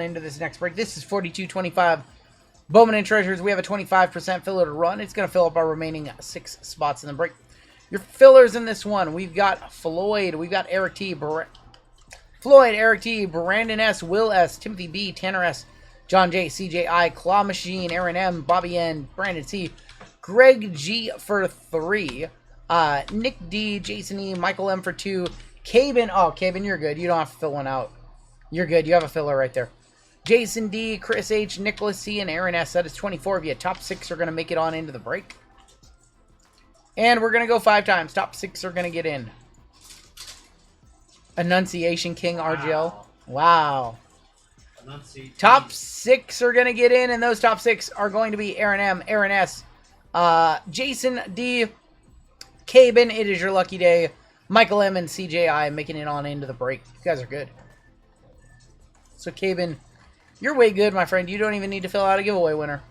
Into this next break. This is 42.25 Bowman Treasures. We have a 25% filler to run. It's going to fill up our remaining 6 spots in the break. Your fillers in this one, we've got Floyd, we've got Eric T, Floyd, Eric T, Brandon S, Will S, Timothy B, Tanner S, John J, CJ I, Claw Machine, Aaron M, Bobby N, Brandon C, Greg G for 3, Nick D, Jason E, Michael M for 2, Cabin. Oh, Cabin, you're good. You don't have to fill one out. You're good. You have a filler right there. Jason D, Chris H, Nicholas C, and Aaron S. That is 24 of you. Top 6 are going to make it on into the break. And we're going to go 5 times. Top 6 are going to get in. Enunciation King RGL. Wow. Top 6 are going to get in, and those top 6 are going to be Aaron M, Aaron S, Jason D, Cabin, it is your lucky day, Michael M, and CJI making it on into the break. You guys are good. So, Cabin, you're way good, my friend. You don't even need to fill out a giveaway winner.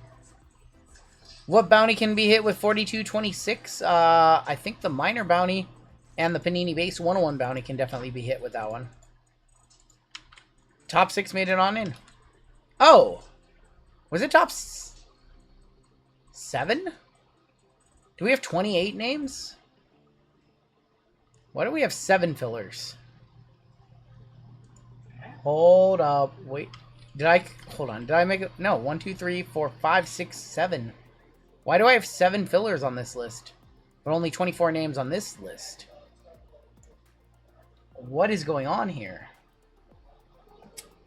What bounty can be hit with 42.26? I think the minor bounty and the Panini base 101 bounty can definitely be hit with that one. Top 6 made it on in. Oh! Was it top 7? Do we have 28 names? Why do we have 7 fillers? Hold up. Wait. Hold on. Did I make it? No. 1, 2, 3, 4, 5, 6, 7. Why do I have 7 fillers on this list? But only 24 names on this list? What is going on here?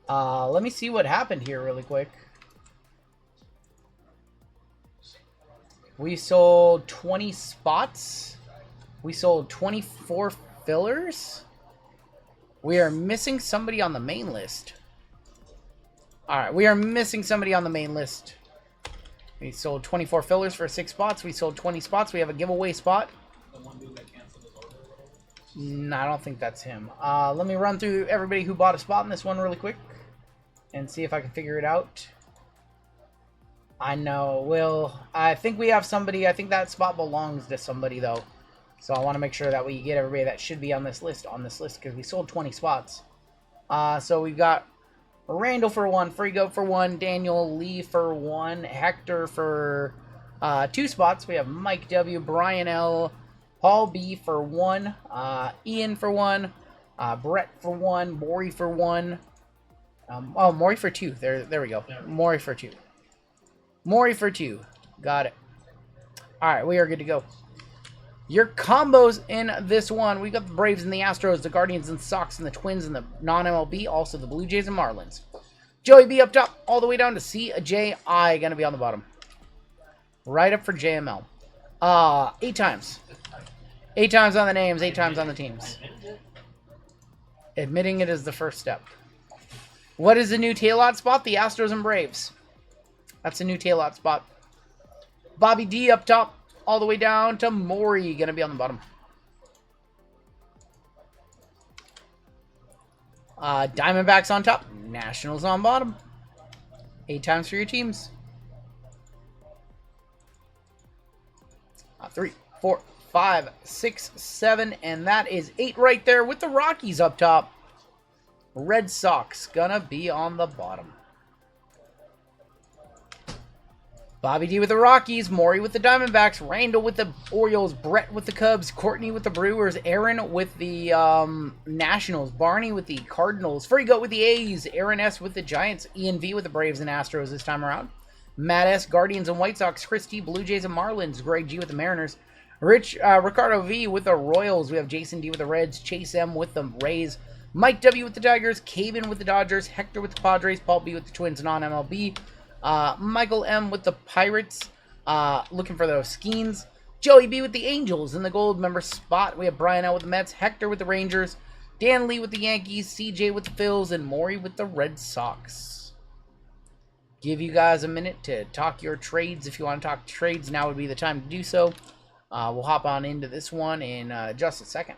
Let me see what happened here really quick. We sold 20 spots. We sold 24 fillers. We are missing somebody on the main list. Alright, we are missing somebody on the main list. We sold 24 fillers for 6 spots. We sold 20 spots. We have a giveaway spot. No, I don't think that's him. Let me run through everybody who bought a spot in this one really quick and see if I can figure it out. I know. Well, I think we have somebody. I think that spot belongs to somebody, though. So I want to make sure that we get everybody that should be on this list because we sold 20 spots. So we've got Randall for 1, Freego for 1, Daniel Lee for 1, Hector for 2 spots. We have Mike W, Brian L, Paul B for 1, Ian for 1, Brett for 1, Maury for 1. Maury for 2. There we go. Maury for 2. Maury for 2. Got it. All right, we are good to go. Your combos in this one, we got the Braves and the Astros, the Guardians and Sox, and the Twins and the non-MLB, also the Blue Jays and Marlins. Joey B up top, all the way down to CJI, gonna be on the bottom. Right up for JML. 8 times. 8 times on the names, 8 times on the teams. Admitting it is the first step. What is the new tailot spot? The Astros and Braves. That's a new tailot spot. Bobby D up top. All the way down to Maury, gonna be on the bottom. Diamondbacks on top, Nationals on bottom. 8 times for your teams. 3, 4, 5, 6, 7, and that is 8 right there with the Rockies up top. Red Sox gonna be on the bottom. Bobby D with the Rockies, Maury with the Diamondbacks, Randall with the Orioles, Brett with the Cubs, Courtney with the Brewers, Aaron with the Nationals, Barney with the Cardinals, Freego with the A's, Aaron S with the Giants, Ian V with the Braves and Astros this time around, Matt S, Guardians and White Sox, Christy, Blue Jays and Marlins, Greg G with the Mariners, Ricardo V with the Royals, we have Jason D with the Reds, Chase M with the Rays, Mike W with the Tigers, Cabin with the Dodgers, Hector with the Padres, Paul B with the Twins non-MLB, Michael M with the Pirates, looking for those Skeens. Joey B with the Angels in the gold member spot. We have Brian L with the Mets, Hector with the Rangers, Dan Lee with the Yankees, CJ with the Phils, and Maury with the Red Sox. Give you guys a minute to talk your trades. If you want to talk trades, now would be the time to do so. We'll hop on into this one in just a second.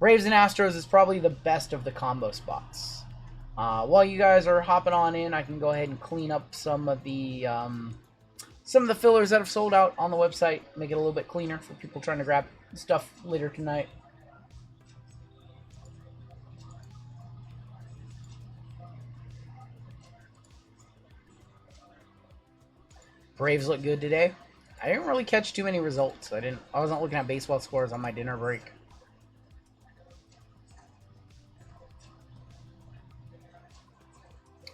Braves and Astros is probably the best of the combo spots. While you guys are hopping on in, I can go ahead and clean up some of the fillers that have sold out on the website, make it a little bit cleaner for people trying to grab stuff later tonight. Braves look good today. I didn't really catch too many results. I wasn't looking at baseball scores on my dinner break.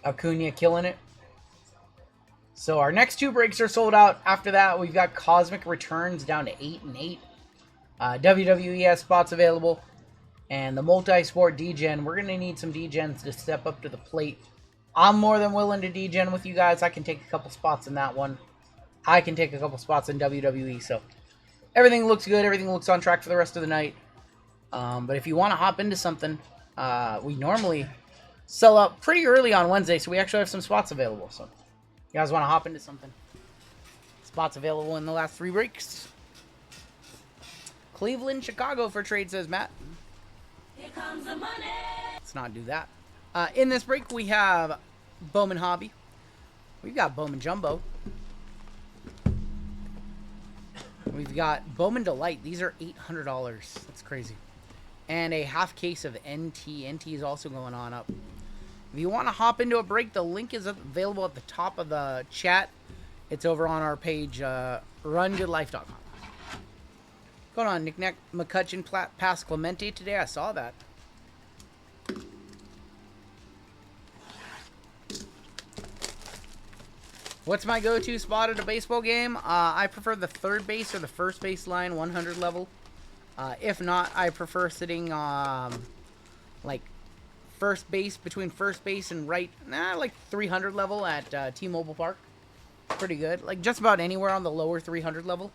Acuna killing it. So our next 2 breaks are sold out. After that, we've got Cosmic Returns down to 8 and 8. WWE has spots available. And the multi-sport D-Gen, we're going to need some D-Gens to step up to the plate. I'm more than willing to D-Gen with you guys. I can take a couple spots in that one. I can take a couple spots in WWE. So everything looks good. Everything looks on track for the rest of the night. But if you want to hop into something, we normally sell out pretty early on Wednesday. So we actually have some spots available. So you guys want to hop into something. Spots available in the last 3 breaks. Cleveland, Chicago for trade, says Matt. Here comes the money. Let's not do that. In this break, we have Bowman Hobby. We've got Bowman Jumbo. We've got Bowman Delight. These are $800. That's crazy. And a half case of NT. NT is also going on up. If you want to hop into a break, the link is available at the top of the chat. It's over on our page, rungoodlife.com. Going on, Nick McCutcheon Pass Clemente today. I saw that. What's my go-to spot at a baseball game? I prefer the third base or the first base line, 100 level. If not, I prefer sitting like first base, between first base and right, like 300 level at T-Mobile Park. Pretty good. Like just about anywhere on the lower 300 level.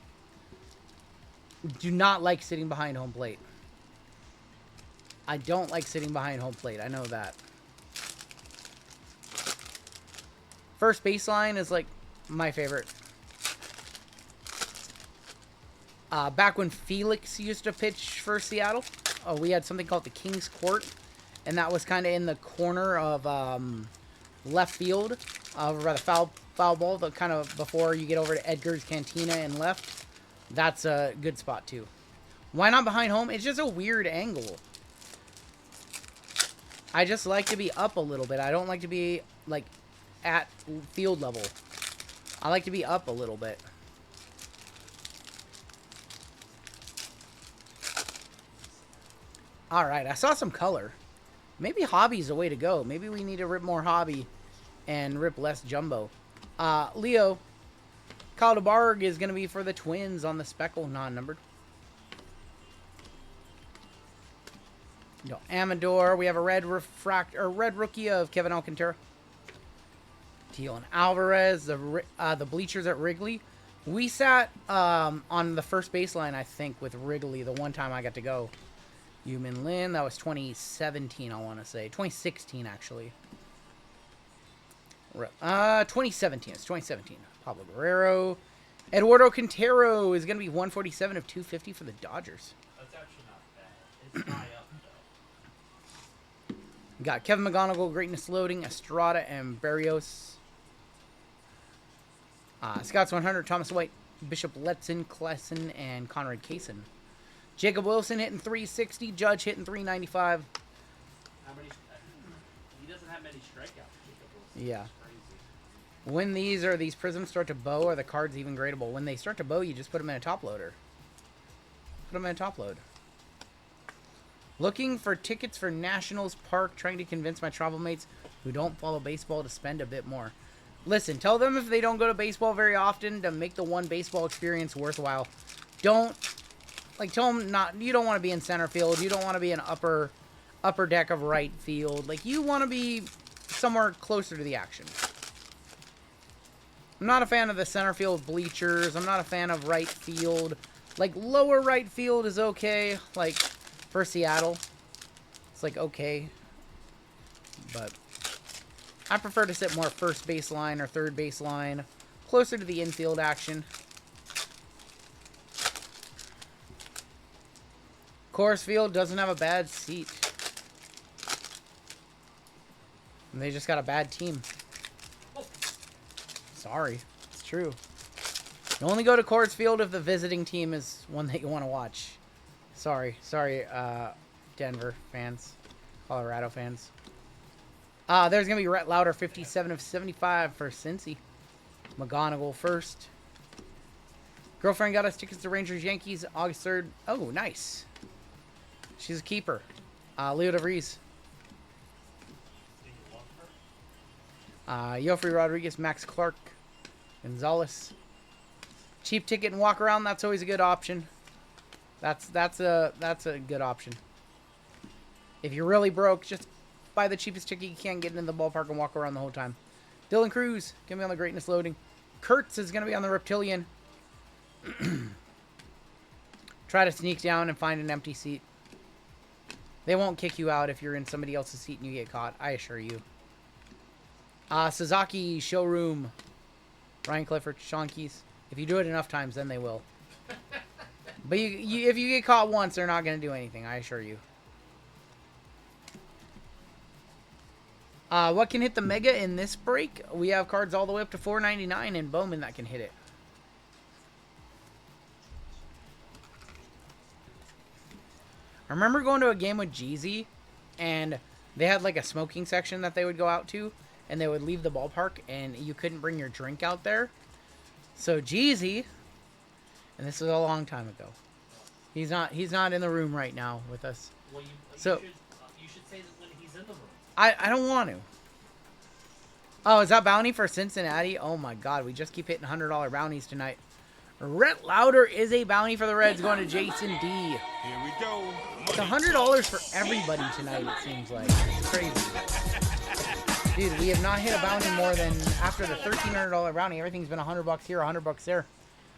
Do not like sitting behind home plate. I don't like sitting behind home plate. I know that. First baseline is like my favorite. Back when Felix used to pitch for Seattle, we had something called the King's Court, and that was kind of in the corner of left field, over by the foul ball, the kind of before you get over to Edgar's Cantina and left. That's a good spot too. Why not behind home? It's just a weird angle. I just like to be up a little bit. I don't like to be like at field level. I like to be up a little bit. Alright, I saw some color. Maybe Hobby's the way to go. Maybe we need to rip more Hobby and rip less Jumbo. Leo, Caldebarg is going to be for the Twins on the Speckle, non-numbered. Amador, we have a red rookie of Kevin Alcantara. Teal and Alvarez, the bleachers at Wrigley. We sat on the first baseline, I think, with Wrigley the one time I got to go. Yumin Lin, that was 2017, I want to say. 2016, actually. 2017, it's 2017. Pablo Guerrero. Eduardo Quintero is going to be 147 of 250 for the Dodgers. That's actually not bad. It's high up, though. We got Kevin McGonigal, Greatness Loading, Estrada, and Barrios. Scott's 100, Thomas White, Bishop Letson, Klesson, and Conrad Kaysen. Jacob Wilson hitting 360, Judge hitting 395. He doesn't have many strikeouts, Jacob Wilson. Yeah. When these prisms start to bow, are the cards even gradable? When they start to bow, you just put them in a top loader. Put them in a top load. Looking for tickets for Nationals Park, trying to convince my travel mates who don't follow baseball to spend a bit more. Listen, tell them if they don't go to baseball very often to make the one baseball experience worthwhile. Don't, like, tell them you don't want to be in center field. You don't want to be in upper deck of right field. Like, you want to be somewhere closer to the action. I'm not a fan of the center field bleachers. I'm not a fan of right field. Like, lower right field is okay. Like, for Seattle, it's like okay. But I prefer to sit more first baseline or third baseline, closer to the infield action. Coors Field doesn't have a bad seat. And they just got a bad team. Sorry, it's true. You only go to Coors Field if the visiting team is one that you want to watch. Sorry, Denver fans, Colorado fans. There's gonna be Rhett Lauder, 57 of 75 for Cincy. McGonagall first. Girlfriend got us tickets to Rangers Yankees August 3rd. Oh, nice. She's a keeper. Leo DeVries. Do you love her? Yofri Rodriguez, Max Clark, Gonzalez. Cheap ticket and walk around. That's always a good option. That's a good option. If you're really broke, just buy the cheapest ticket you can, get into the ballpark and walk around the whole time. Dylan Cruz, gonna be on the Greatness Loading. Kurtz is gonna be on the Reptilian. Try to sneak down and find an empty seat. They won't kick you out if you're in somebody else's seat and you get caught, I assure you. Sasaki, Showroom, Ryan Clifford, Sean Keys. If you do it enough times, then they will. But if you get caught once, they're not going to do anything, I assure you. What can hit the Mega in this break? We have cards all the way up to $4.99 in Bowman that can hit it. I remember going to a game with Jeezy, and they had like a smoking section that they would go out to, and they would leave the ballpark, and you couldn't bring your drink out there. So Jeezy, and this was a long time ago. He's not in the room right now with us. Well, you should say that when he's in the room. I don't want to. Oh, is that bounty for Cincinnati? Oh my God, we just keep hitting $100 bounties tonight. Rhett Lauder is a bounty for the Reds going to Jason D. Here we go. It's $100 for everybody tonight, it seems like. It's crazy. Dude, we have not hit a bounty more than after the $1,300 bounty. Everything's been $100 here, $100 there.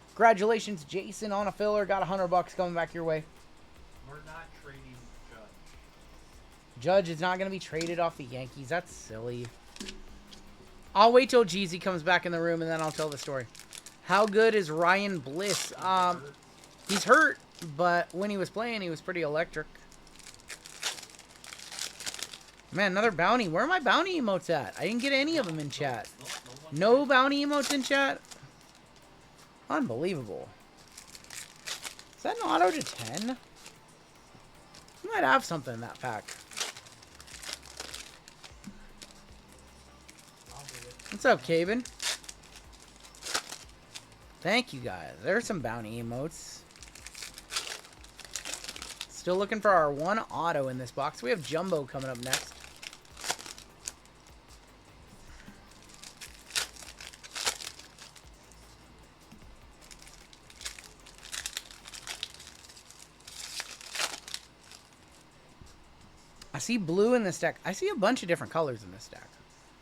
Congratulations, Jason, on a filler. Got $100 coming back your way. We're not trading Judge. Judge is not going to be traded off the Yankees. That's silly. I'll wait till Jeezy comes back in the room, and then I'll tell the story. How good is Ryan Bliss? He's hurt, but when he was playing, he was pretty electric. Man, another bounty. Where are my bounty emotes at? I didn't get any of them in chat. No bounty emotes in chat? Unbelievable. Is that an auto to 10? You might have something in that pack. What's up, Caben? Thank you, guys. There's some bounty emotes. Still looking for our one auto in this box. We have Jumbo coming up next. I see blue in this deck. I see a bunch of different colors in this deck.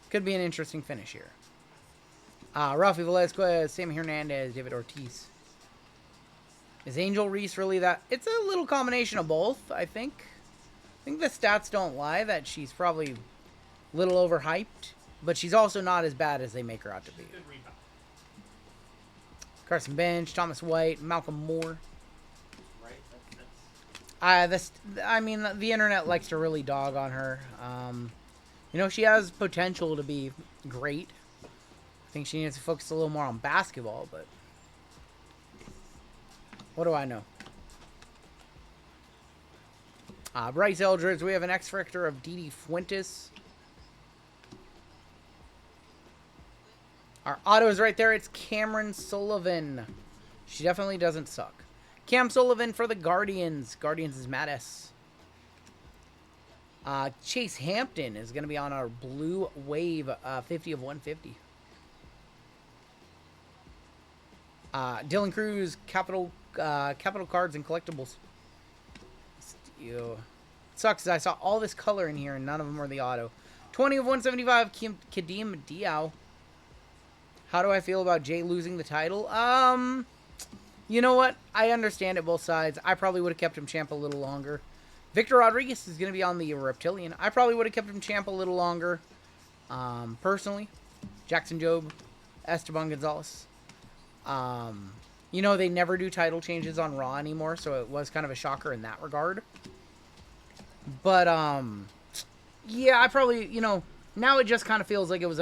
Could be an interesting finish here. Rafi Velazquez, Sammy Hernandez, David Ortiz. Is Angel Reese really that? It's a little combination of both, I think. I think the stats don't lie that she's probably a little overhyped, but she's also not as bad as they make her out to be. Good rebound. Carson Bench, Thomas White, Malcolm Moore. Right? I mean, the internet likes to really dog on her. You know, she has potential to be great. I think she needs to focus a little more on basketball, but what do I know? Bryce Eldridge, we have an X-Factor of Didi Fuentes. Our auto is right there. It's Cameron Sullivan. She definitely doesn't suck. Cam Sullivan for the Guardians. Guardians is Mattis. Chase Hampton is going to be on our Blue Wave 50 of 150. Dylan Cruz, Capital Cards and Collectibles. It sucks. I saw all this color in here and none of them were the auto. 20 of 175, Kadeem Diaw. How do I feel about Jay losing the title? You know what? I understand it both sides. I probably would have kept him champ a little longer. Victor Rodriguez is going to be on the Reptilian. I probably would have kept him champ a little longer. Personally. Jackson Jobe. Esteban Gonzalez. You know, they never do title changes on Raw anymore, so it was kind of a shocker in that regard. But, yeah, I probably, you know, now it just kind of feels like it was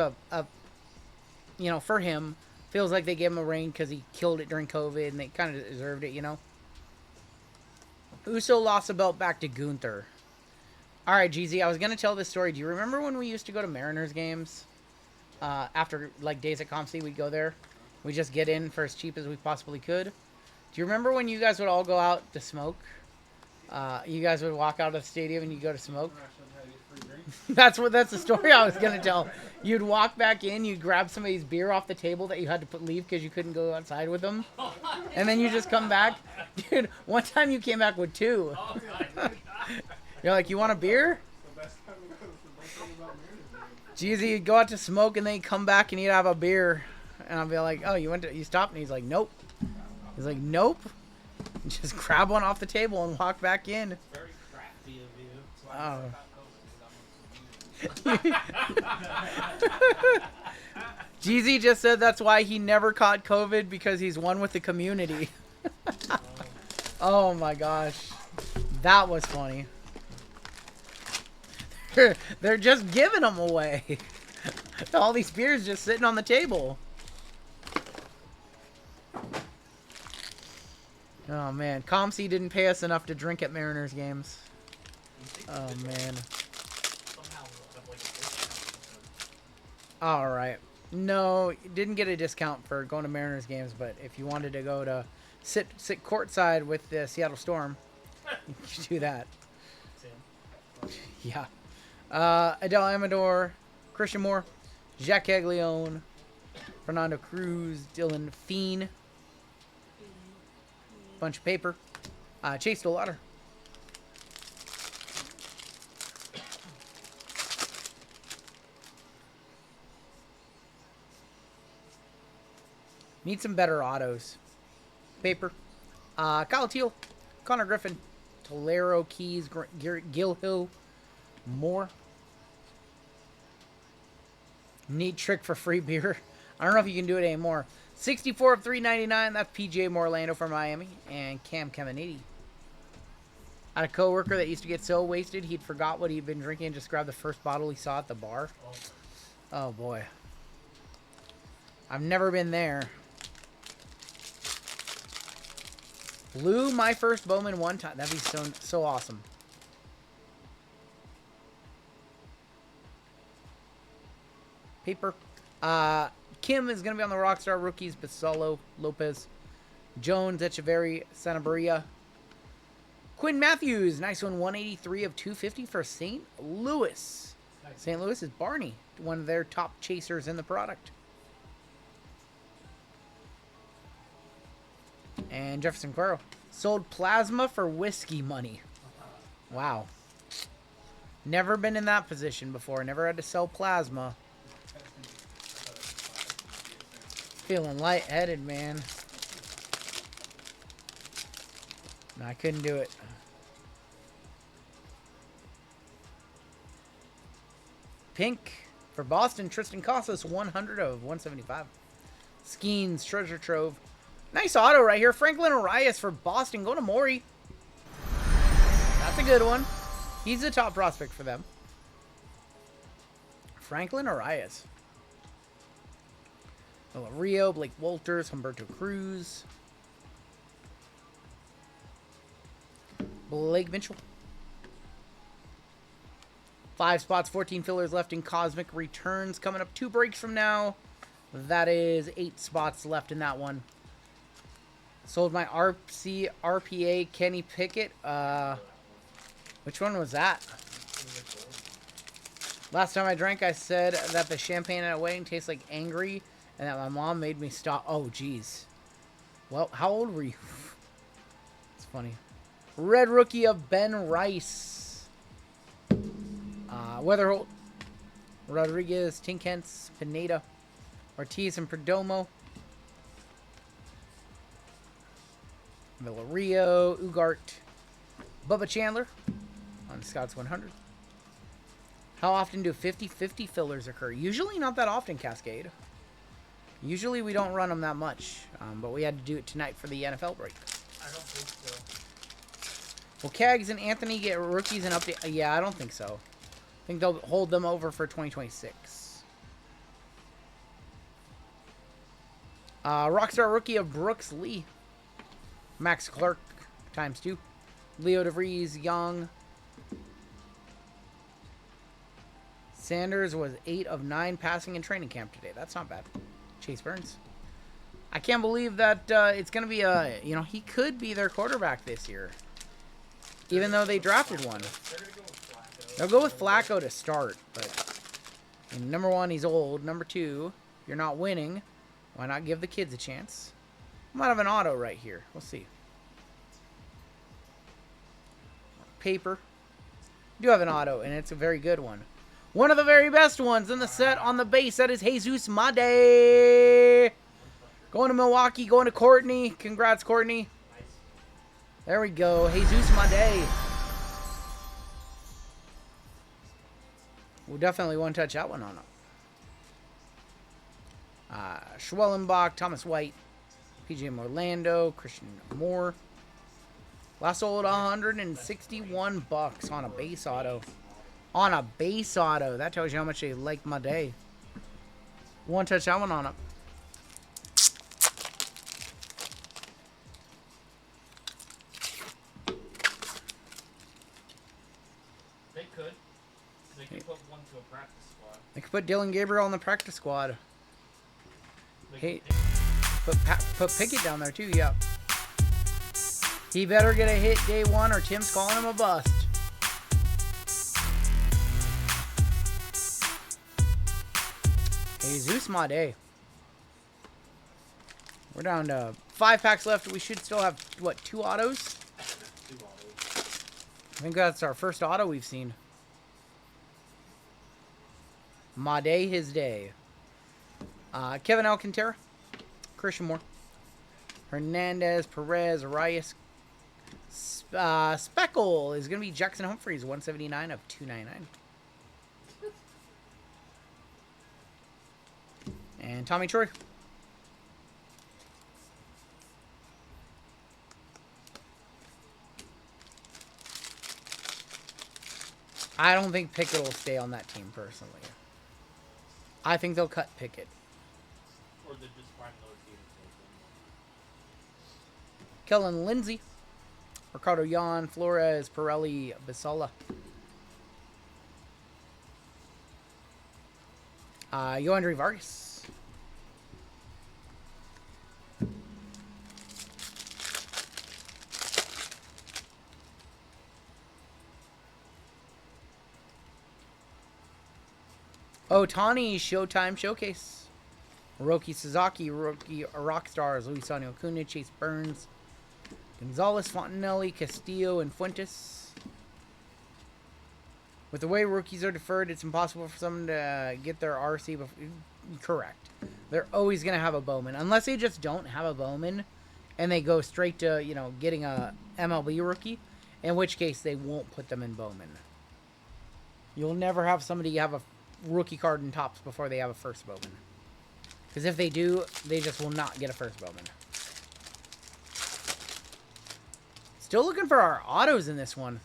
you know, for him, feels like they gave him a reign because he killed it during COVID, and they kind of deserved it, you know. Uso lost the belt back to Gunther. All right, GZ, I was going to tell this story. Do you remember when we used to go to Mariners games? After like days at ComC, we'd go there. We just get in for as cheap as we possibly could. Do you remember when you guys would all go out to smoke? You guys would walk out of the stadium and you go to smoke. That's the story I was gonna tell. You'd walk back in, you'd grab somebody's beer off the table that you had to leave because you couldn't go outside with them, and then you just come back. Dude, one time you came back with 2. You're like, you want a beer? Jeezy, you'd go out to smoke and then you'd come back and you'd have a beer, and I'd be like, oh, you stopped? And he's like, nope. He's like, nope. And just grab one off the table and walk back in. Very crafty of you. Oh. Jeezy just said that's why he never caught COVID, because he's one with the community. Oh my gosh. That was funny. They're just giving them away. All these beers just sitting on the table. Oh man, ComC didn't pay us enough to drink at Mariners games. Oh man. Alright. No, didn't get a discount for going to Mariners games, but if you wanted to go to sit courtside with the Seattle Storm, you could do that. Yeah. Adele Amador, Christian Moore, Jacques Caglione, Fernando Cruz, Dylan Feen, bunch of paper, Chase Stolater. Need some better autos. Paper. Kyle Teal, Connor Griffin, Tolero Keys, Gil Hill, Moore. Neat trick for free beer. I don't know if you can do it anymore. 64 of 399. That's PJ Morlando from Miami. And Cam Caminiti. I had a coworker that used to get so wasted he'd forgot what he'd been drinking and just grabbed the first bottle he saw at the bar. Oh boy. I've never been there. Blew my first Bowman one time. That'd be so awesome. Paper. Kim is going to be on the Rockstar rookies. Basalo, Lopez, Jones, Echeverry, Sanabria. Quinn Matthews. Nice one. 183 of 250 for St. Louis. Nice. St. Louis is Barney. One of their top chasers in the product. And Jefferson Quero. Sold plasma for whiskey money. Wow. Never been in that position before. Never had to sell plasma. Feeling lightheaded, man. No, I couldn't do it. Pink for Boston. Tristan Casas, 100 of 175. Skeens, Treasure Trove. Nice auto right here. Franklin Arias for Boston. Go to Maury. That's a good one. He's the top prospect for them. Franklin Arias. Rio, Blake Walters, Humberto Cruz. Blake Mitchell. 5 spots, 14 fillers left in Cosmic Returns. Coming up 2 breaks from now. That is 8 spots left in that one. Sold my RPA Kenny Pickett. Which one was that? Last time I drank, I said that the champagne at a wedding tastes like angry, and that my mom made me stop. Oh, jeez. Well, how old were you? It's funny. Red rookie of Ben Rice. Weatherholt. Rodriguez, Tinkens, Pineda, Ortiz, and Perdomo. Villario, Ugart, Bubba Chandler on Scouts 100. How often do 50-50 fillers occur? Usually not that often, Cascade. Usually we don't run them that much, but we had to do it tonight for the NFL break. I don't think so. Will Cags and Anthony get rookies and update? Yeah, I don't think so. I think they'll hold them over for 2026. Rockstar rookie of Brooks Lee. Max Clark ×2. Leo DeVries, Young. Sanders was 8 of 9 passing in training camp today. That's not bad. Chase Burns. I can't believe that it's going to be a, you know, he could be their quarterback this year. Even though they drafted one. They'll go with Flacco to start. But number one, he's old. Number two, you're not winning. Why not give the kids a chance? I might have an auto right here. We'll see. Paper. Do have an auto, and it's a very good one. One of the very best ones in the set on the base. That is Jesus Made. Going to Milwaukee, going to Courtney. Congrats, Courtney. There we go. Jesus Made. We'll definitely one-touch that one on him. Schwellenbach, Thomas White, PJ Orlando, Christian Moore. Last sold $161 on a base auto. On a base auto. That tells you how much they like my day. One touch that one on it. They could. They could put one to a practice squad. They could put Dylan Gabriel on the practice squad. Hey, put Pickett down there too, yeah. He better get a hit day one or Tim's calling him a bust. Jesus Made. We're down to 5 packs left. We should still have, what, 2 autos? 2 autos. I think that's our first auto we've seen. Made his day. Kevin Alcantara. Christian Moore. Hernandez, Perez, Arias. Speckle is going to be Jackson Humphreys, 179 of 299. And Tommy Troy. I don't think Pickett will stay on that team, personally. I think they'll cut Pickett. Or they just find another team to Kellen Lindsey. Ricardo Yan, Flores, Pirelli, Bisola. Yoandre Vargas. Otani Showtime Showcase. Hiroki Sasaki, rookie Rockstars, Luisano Acuna, Chase Burns, Gonzalez, Fontanelli, Castillo, and Fuentes. With the way rookies are deferred, it's impossible for someone to get their RC before. Correct. They're always going to have a Bowman. Unless they just don't have a Bowman and they go straight to, you know, getting a MLB rookie, in which case they won't put them in Bowman. You'll never have somebody have a rookie card in Topps before they have a first Bowman. Because if they do, they just will not get a first Bowman. Still looking for our autos in this one.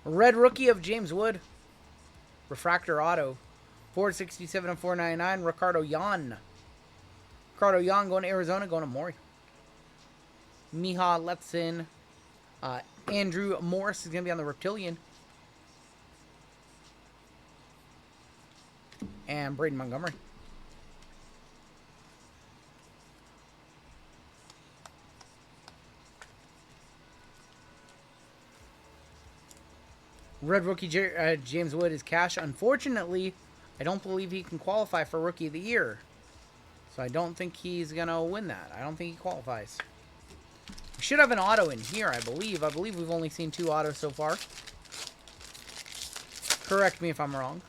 Red rookie of James Wood. Refractor auto. 467 and 499. Ricardo Yan. Ricardo Yan going to Arizona, going to Maury. Miha Letson. Andrew Morris is going to be on the Reptilian. And Braden Montgomery. Red rookie James Wood is cash. Unfortunately, I don't believe he can qualify for Rookie of the Year. So I don't think he's going to win that. I don't think he qualifies. We should have an auto in here, I believe. I believe we've only seen 2 autos so far. Correct me if I'm wrong.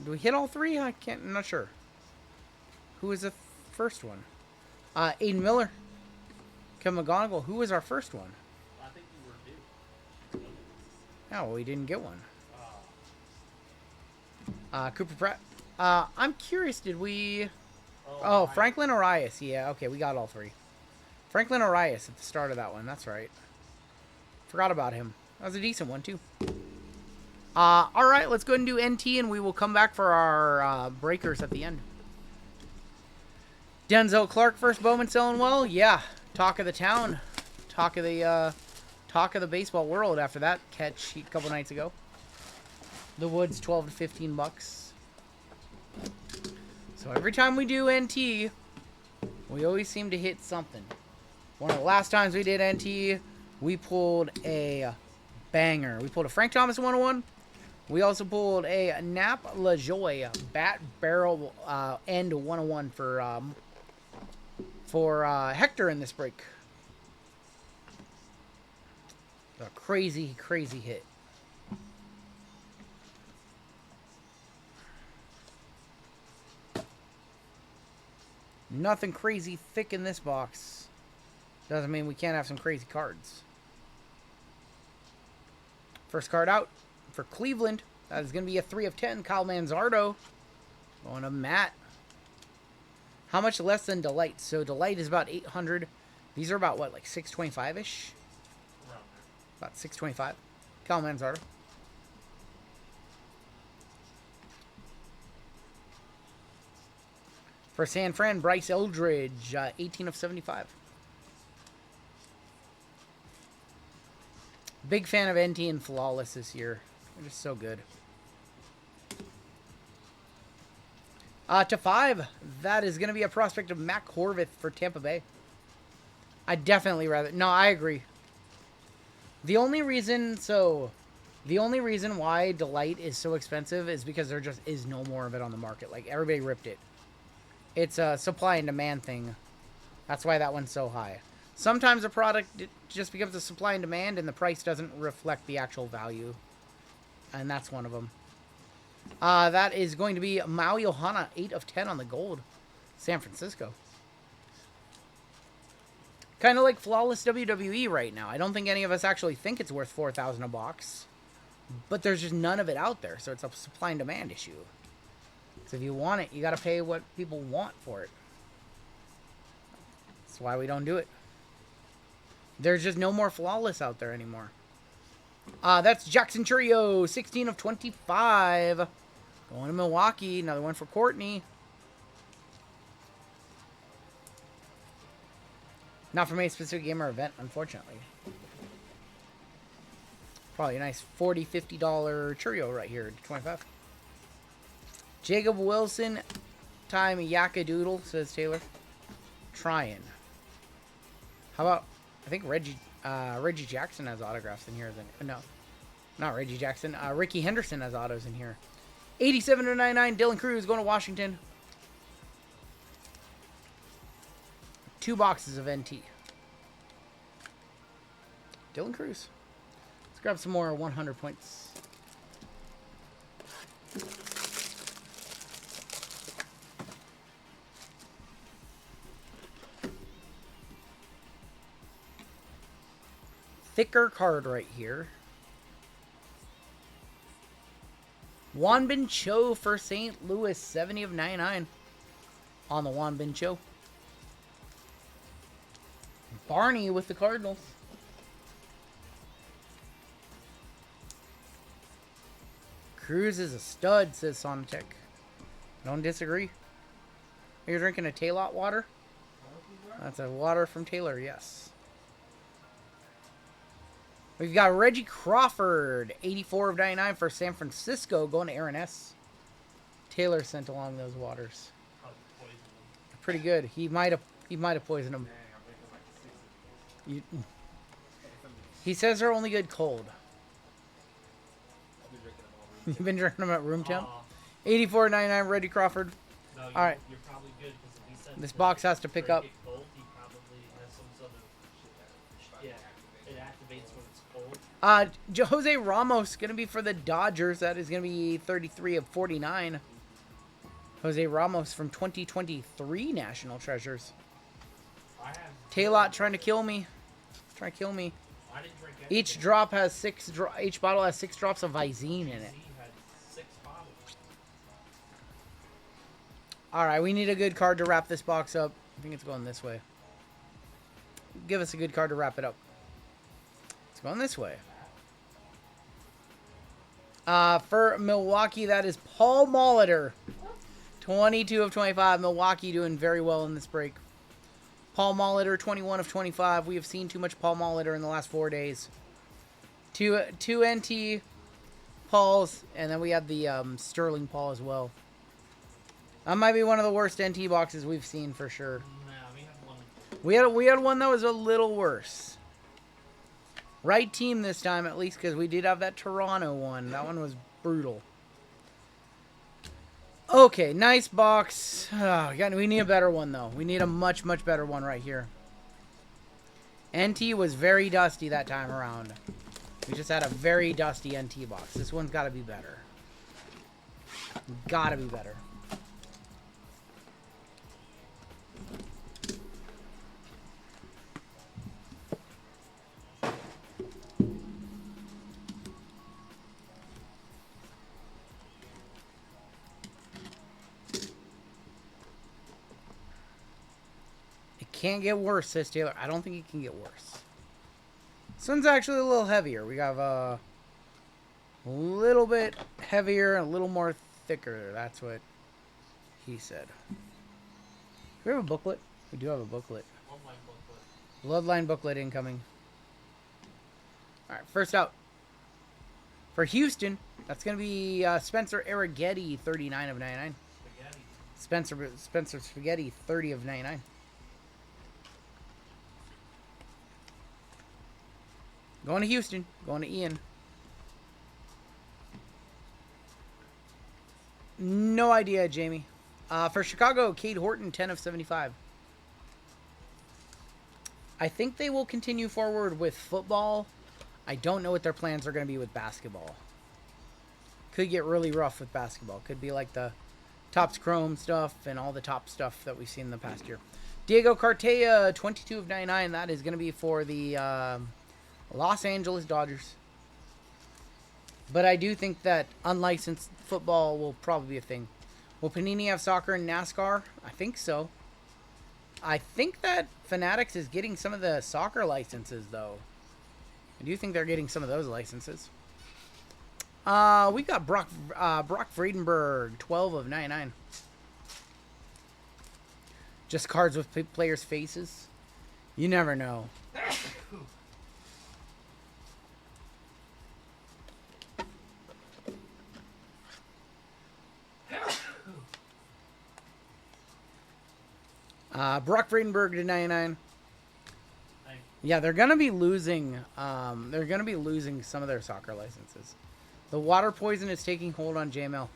Do we hit all 3? I'm not sure. Who was the first one? Aiden Miller. Kevin McGonigal. Who was our first one? I think you were due. Oh, well, we didn't get one. Cooper Pratt. I'm curious, did we... Oh, Franklin Arias. Yeah, okay, we got all 3. Franklin Arias at the start of that one. That's right. Forgot about him. That was a decent one, too. Alright, let's go ahead and do NT, and we will come back for our breakers at the end. Denzel Clark, first Bowman selling well. Yeah, talk of the town. Talk of the talk of the baseball world after that catch a couple nights ago. The Woods, 12 to 15 bucks. So every time we do NT, we always seem to hit something. One of the last times we did NT, we pulled a banger. We pulled a Frank Thomas 101. We also pulled a Nap LaJoie bat barrel end 101 for Hector in this break. A crazy, crazy hit. Nothing crazy thick in this box. Doesn't mean we can't have some crazy cards. First card out for Cleveland. That is going to be a 3 of 10. Kyle Manzardo. Going to Matt. How much less than Delight? So Delight is about 800. These are about, what, like 625-ish? About 625. Kyle Manzardo. For San Fran, Bryce Eldridge, 18 of 75. Big fan of NT and Flawless this year. They're just so good. To 5, that is going to be a prospect of Mac Horvath for Tampa Bay. I definitely rather... No, I agree. The only reason why Delight is so expensive is because there just is no more of it on the market. Like, everybody ripped it. It's a supply and demand thing. That's why that one's so high. Sometimes a product just becomes a supply and demand and the price doesn't reflect the actual value. And that's one of them. That is going to be Maui Ohana, 8 of 10 on the gold. San Francisco. Kind of like Flawless WWE right now. I don't think any of us actually think it's worth $4,000 a box. But there's just none of it out there. So it's a supply and demand issue. So if you want it, you got to pay what people want for it. That's why we don't do it. There's just no more Flawless out there anymore. That's Jackson Churio, 16 of 25. Going to Milwaukee. Another one for Courtney. Not from any specific game or event, unfortunately. Probably a nice $40, $50 Churio right here, 25. Jacob Wilson, time Yakadoodle, says Taylor. Trying. How about, I think Reggie Jackson has autographs in here. No, not Reggie Jackson. Ricky Henderson has autos in here. 87 to 99, Dylan Cruz going to Washington. 2 boxes of NT. Dylan Cruz. Let's grab some more 100 points. Thicker card right here. Wanbin Cho for St. Louis, 70 of 99 on the Wanbin Cho. Barney with the Cardinals. Cruz is a stud, says Sonatech. Don't disagree. You're drinking a Taylor water? That's a water from Taylor, yes. We've got Reggie Crawford, 84 of 99 for San Francisco, going to Aaron S. Taylor sent along those waters. Pretty good. He might have poisoned him. He says they're only good cold. You've been drinking them at room temp? 84.99, Reggie Crawford. No, all right. You're probably good because if he said this box has to pick up. Cold, he probably has some sort of, yeah, it activates when it's cold. Jose Ramos going to be for the Dodgers. That is going to be 33 of 49. Jose Ramos from 2023 National Treasures. Taylor trying to kill me. Trying to kill me. I didn't drink each drop has each bottle has 6 drops of Visine in it. Alright, we need a good card to wrap this box up. I think it's going this way. Give us a good card to wrap it up. It's going this way. For Milwaukee, that is Paul Molitor. 22 of 25. Milwaukee doing very well in this break. Paul Molitor, 21 of 25. We have seen too much Paul Molitor in the last 4 days. Two NT Pauls, and then we have the Sterling Paul as well. That might be one of the worst NT boxes we've seen for sure. Nah, we had one. We had one that was a little worse. Right team this time, at least, because we did have that Toronto one. That one was brutal. Okay, nice box. Oh, we need a better one, though. We need a much, much better one right here. NT was very dusty that time around. We just had a very dusty NT box. This one's got to be better. Got to be better. Can't get worse, says Taylor. I don't think it can get worse. This one's actually a little heavier. We have a little bit heavier and a little more thicker. That's what he said. Do we have a booklet? We do have a booklet. Bloodline booklet incoming. Alright, first out. For Houston, that's going to be Spencer Arrighetti, 39 of 99. Spaghetti. Spencer Spaghetti, 30 of 99. Going to Houston. Going to Ian. No idea, Jamie. For Chicago, Cade Horton, 10 of 75. I think they will continue forward with football. I don't know what their plans are going to be with basketball. Could get really rough with basketball. Could be like the Topps Chrome stuff and all the top stuff that we've seen in the past year. Diego Cartaya, 22 of 99. That is going to be for the Los Angeles Dodgers. But I do think that unlicensed football will probably be a thing. Will Panini have soccer and NASCAR? I think so. I think that Fanatics is getting some of the soccer licenses, though. I do think they're getting some of those licenses. We got Brock Vredenberg, 12 of 99. Just cards with players' faces. You never know. Brock Vredenberg to 99. Yeah, they're gonna be losing. They're gonna be losing some of their soccer licenses. The water poison is taking hold on JML.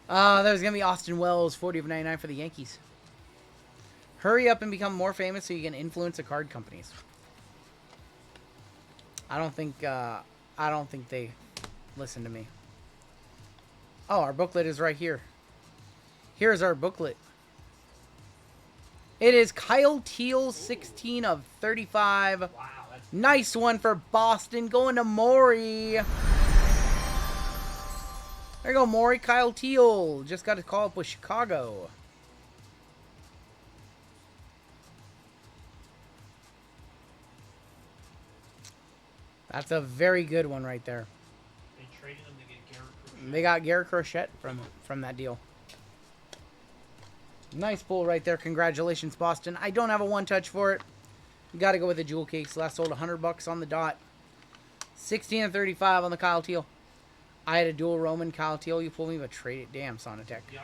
There's gonna be Austin Wells, 40 of 99 for the Yankees. Hurry up and become more famous so you can influence the card companies. I don't think they listen to me. Oh, our booklet is right here. Here's our booklet. It is Kyle Teal, 16 of 35. Wow, nice one for Boston. Going to Maury. There you go, Maury. Kyle Teal. Just got to call up with Chicago. That's a very good one right there. They traded him to get Garrett Crochet. They got Garrett Crochet from that deal. Nice pull right there. Congratulations, Boston. I don't have a one-touch for it. Got to go with the jewel case. Last sold $100 on the dot. 16 and 35 on the Kyle Teal. I had a dual Roman Kyle Teal. You pulled me, but trade it. Damn, Sonatech. Yeah.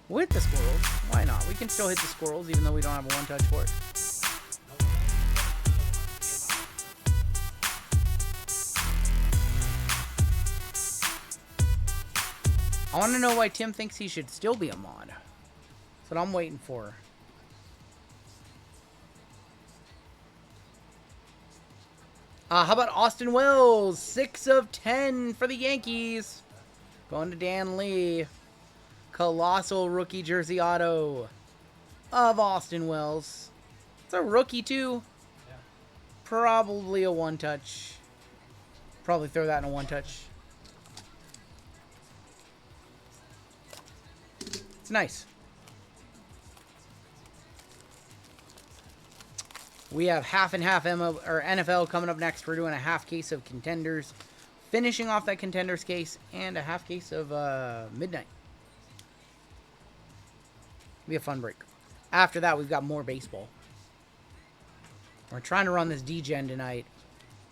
We'll hit the squirrels. Why not? We can still hit the squirrels even though we don't have a one-touch for it. I want to know why Tim thinks he should still be a mod. That's what I'm waiting for. How about Austin Wells? 6 of 10 for the Yankees. Going to Dan Lee. Colossal rookie jersey auto of Austin Wells. It's a rookie too. Yeah. Probably a one-touch. Probably throw that in a one-touch. It's nice. We have half and half NFL coming up next. We're doing a half case of Contenders. Finishing off that Contenders case and a half case of Midnight. Be a fun break. After that, we've got more baseball. We're trying to run this D-Gen tonight.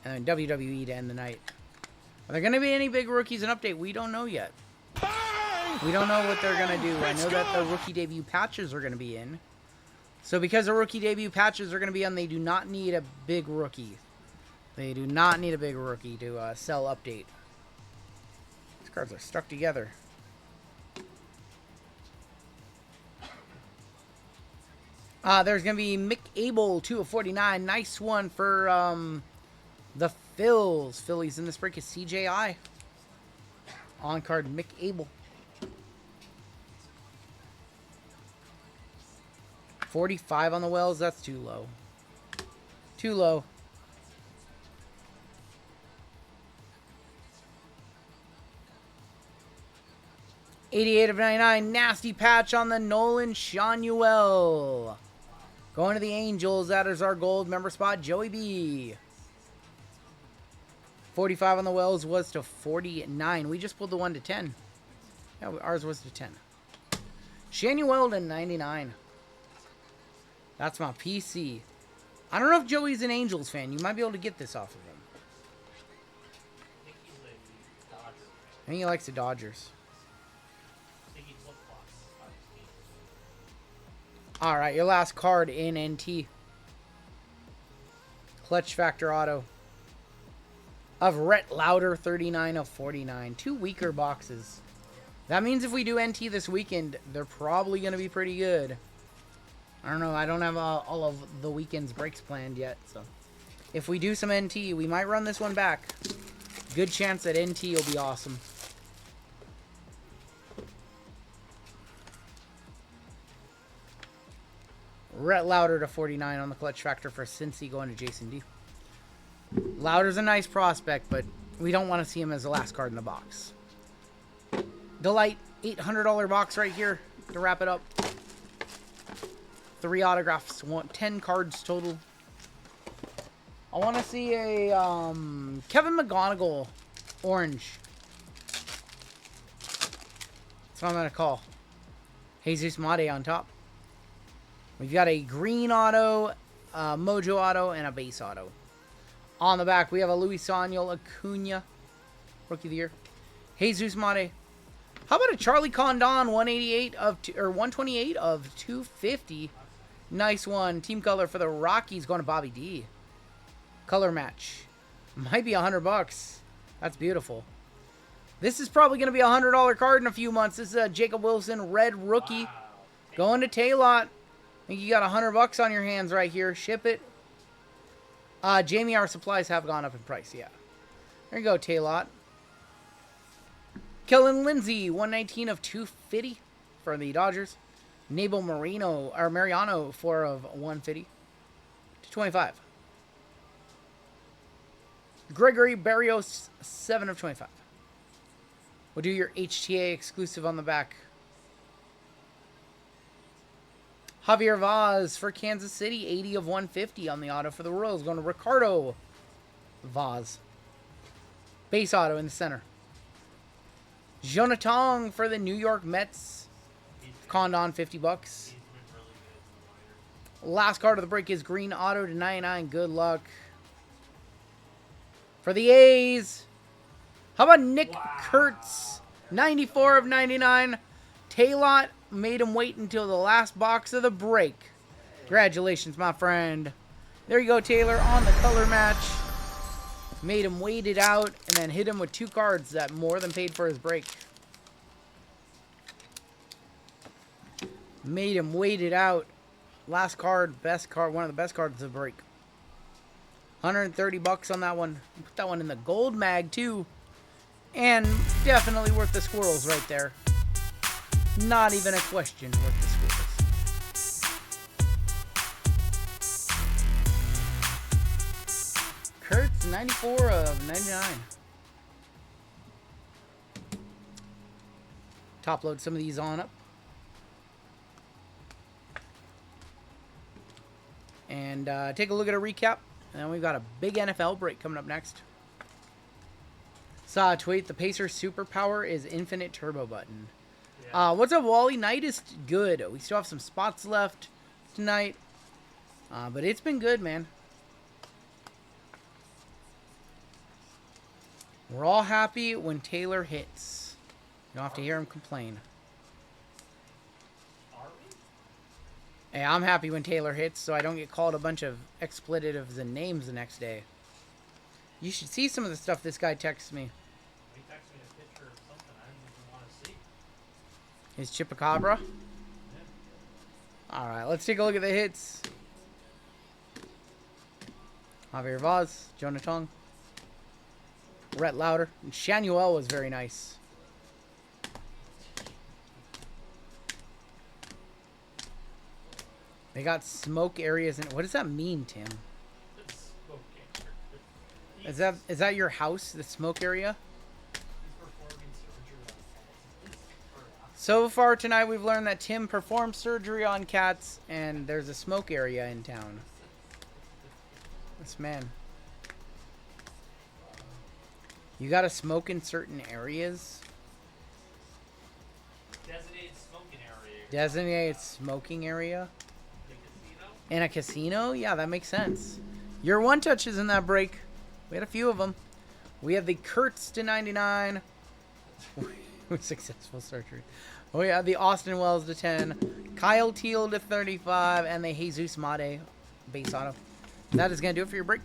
And then WWE to end the night. Are there going to be any big rookies in update? We don't know yet. We don't know what they're going to do. I know that the rookie debut patches are going to be in. So because the rookie debut patches are going to be on, they do not need a big rookie. They do not need a big rookie to sell update. These cards are stuck together. There's going to be Mick Abel, 2 of 49. Nice one for the Phils. Phillies in this break is CJI. On card, Mick Abel. 45 on the Wells. That's too low. Too low. $88 of 99. Nasty patch on the Nolan Shanuel. Going to the Angels. That is our gold member spot. Joey B. 45 on the Wells was to 49. We just pulled the 1 to 10. Yeah, ours was to 10. Shanuel to 99. That's my PC. I don't know if Joey's an Angels fan. You might be able to get this off of him. I think he likes the Dodgers. Alright, your last card in NT. Clutch Factor Auto. Of Rhett Lauder, 39 of 49. 2 weaker boxes. That means if we do NT this weekend, they're probably going to be pretty good. I don't know. I don't have all of the weekend's breaks planned yet. So, if we do some NT, we might run this one back. Good chance that NT will be awesome. Rhett Lauder to 49 on the clutch factor for Cincy going to Jason D. Lauder's a nice prospect, but we don't want to see him as the last card in the box. Delight, $800 box right here to wrap it up. 3 autographs, 10 cards total. I want to see a Kevin McGonigal orange. That's what I'm going to call. Jesus Mate on top. We've got a green auto, Mojo auto, and a base auto. On the back, we have a Luis Daniel Acuna, Rookie of the Year. Jesus Mate. How about a Charlie Condon, 128 of or 128 of 250. Nice one. Team color for the Rockies going to Bobby D. Color match. Might be $100. That's beautiful. This is probably going to be a $100 card in a few months. This is a Jacob Wilson red rookie. Wow. Going to Taylor. I think you got $100 on your hands right here. Ship it. Jamie, our supplies have gone up in price. Yeah. There you go, Taylor. Kellen Lindsay, 119 of 250 for the Dodgers. Nabel Mariano, 4 of 150 to 25. Gregory Barrios, 7 of 25. We'll do your HTA exclusive on the back. Javier Vaz for Kansas City, 80 of 150 on the auto for the Royals. Going to Ricardo Vaz. Base auto in the center. Jonathan for the New York Mets. Condon, $50. Last card of the break is green auto to 99. Good luck. For the A's, how about Nick Kurtz? 94 of 99. Taylor made him wait until the last box of the break. Congratulations, my friend. There you go, Taylor, on the color match. Made him wait it out and then hit him with 2 cards that more than paid for his break. Made him wait it out. Last card, best card, one of the best cards of the break. $130 on that one. Put that one in the gold mag too. And definitely worth the squirrels right there. Not even a question worth the squirrels. Kurtz, 94 of 99. Top load some of these on up. And take a look at a recap. And then we've got a big NFL break coming up next. Saw a tweet. The Pacers' superpower is infinite turbo button. Yeah. What's up, Wally? Night is good. We still have some spots left. tonight. But it's been good, man. We're all happy when Taylor hits. You don't have to hear him complain. Are we? Hey, I'm happy when Taylor hits so I don't get called a bunch of expletives and names the next day. You should see some of the stuff this guy texts me. He texted me a picture of something I didn't even want to see. His Chupacabra? Yeah. Alright, let's take a look at the hits. Javier Vaz, Jonah Tong, Rhett Lauder, and Shanuel was very nice. They got smoke areas in. What does that mean, Tim? It's okay. Is that your house, the smoke area? He's performing surgery on cats. So far tonight, we've learned that Tim performed surgery on cats, and there's a smoke area in town. This man. You gotta smoke in certain areas. Designated smoking area. Designated smoking area. The casino? In a casino? Yeah, that makes sense. Your one touches in that break. We had a few of them. We have the Kurtz to 99. With successful surgery. Oh yeah, the Austin Wells to 10. Kyle Teal to 35. And the Jesus Mate base auto. That is going to do it for your break.